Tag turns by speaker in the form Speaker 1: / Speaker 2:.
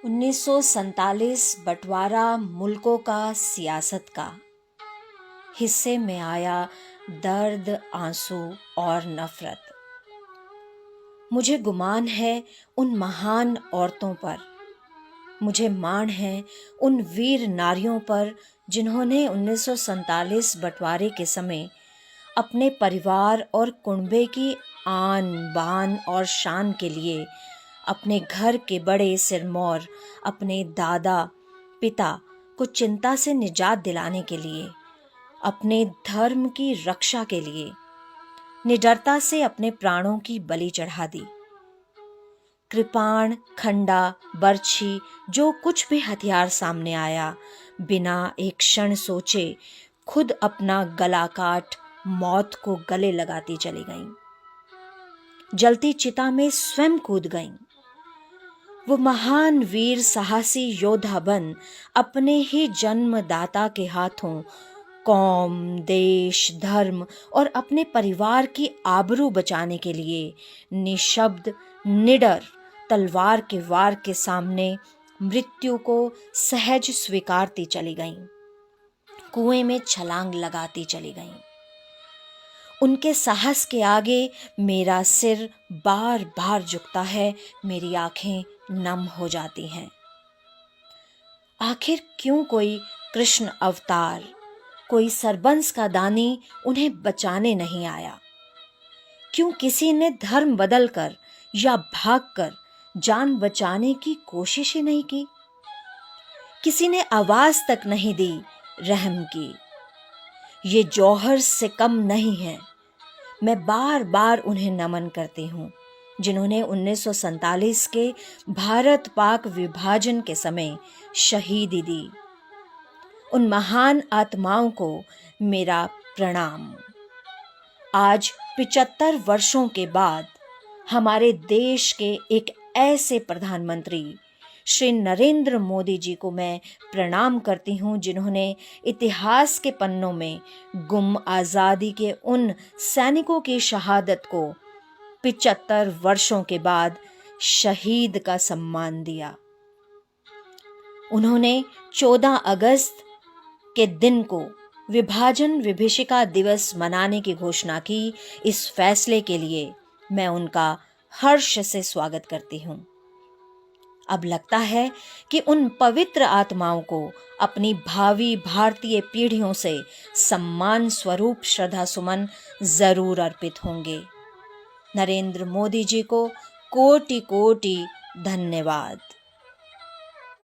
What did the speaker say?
Speaker 1: 1947 बंटवारा मुल्कों का सियासत का। हिस्से में आया दर्द, आंसू और नफरत। मुझे गुमान है उन महान औरतों पर, मुझे मान है उन वीर नारियों पर जिन्होंने 1947 बंटवारे के समय अपने परिवार और कुनबे की आन बान और शान के लिए अपने घर के बड़े सिरमौर, अपने दादा पिता को चिंता से निजात दिलाने के लिए, अपने धर्म की रक्षा के लिए निडरता से अपने प्राणों की बलि चढ़ा दी। कृपाण, खंडा, बर्छी, जो कुछ भी हथियार सामने आया, बिना एक क्षण सोचे खुद अपना गला काट मौत को गले लगाती चली गईं। जलती चिता में स्वयं कूद गईं। वो महान वीर साहसी योद्धा बन अपने ही जन्मदाता के हाथों कौम, देश, धर्म और अपने परिवार की आबरू बचाने के लिए निशब्द, निडर तलवार के वार के सामने मृत्यु को सहज स्वीकारती चली गईं, कुएं में छलांग लगाती चली गईं। उनके साहस के आगे मेरा सिर बार बार झुकता है, मेरी आंखें नम हो जाती हैं। आखिर क्यों कोई कृष्ण अवतार, कोई सरबंस का दानी उन्हें बचाने नहीं आया? क्यों किसी ने धर्म बदलकर या भागकर जान बचाने की कोशिश ही नहीं की? किसी ने आवाज तक नहीं दी रहम की। ये जौहर से कम नहीं है। मैं बार बार उन्हें नमन करती हूँ जिन्होंने 1947 के भारत पाक विभाजन के समय शहीदी दी। उन महान आत्माओं को मेरा प्रणाम। आज 75 वर्षों के बाद हमारे देश के एक ऐसे प्रधानमंत्री श्री नरेंद्र मोदी जी को मैं प्रणाम करती हूँ जिन्होंने इतिहास के पन्नों में गुम आज़ादी के उन सैनिकों की शहादत को 75 वर्षों के बाद शहीद का सम्मान दिया। उन्होंने 14 अगस्त के दिन को विभाजन विभीषिका दिवस मनाने की घोषणा की। इस फैसले के लिए मैं उनका हर्ष से स्वागत करती हूँ। अब लगता है कि उन पवित्र आत्माओं को अपनी भावी भारतीय पीढ़ियों से सम्मान स्वरूप श्रद्धा सुमन जरूर अर्पित होंगे। नरेंद्र मोदी जी को कोटि कोटि धन्यवाद।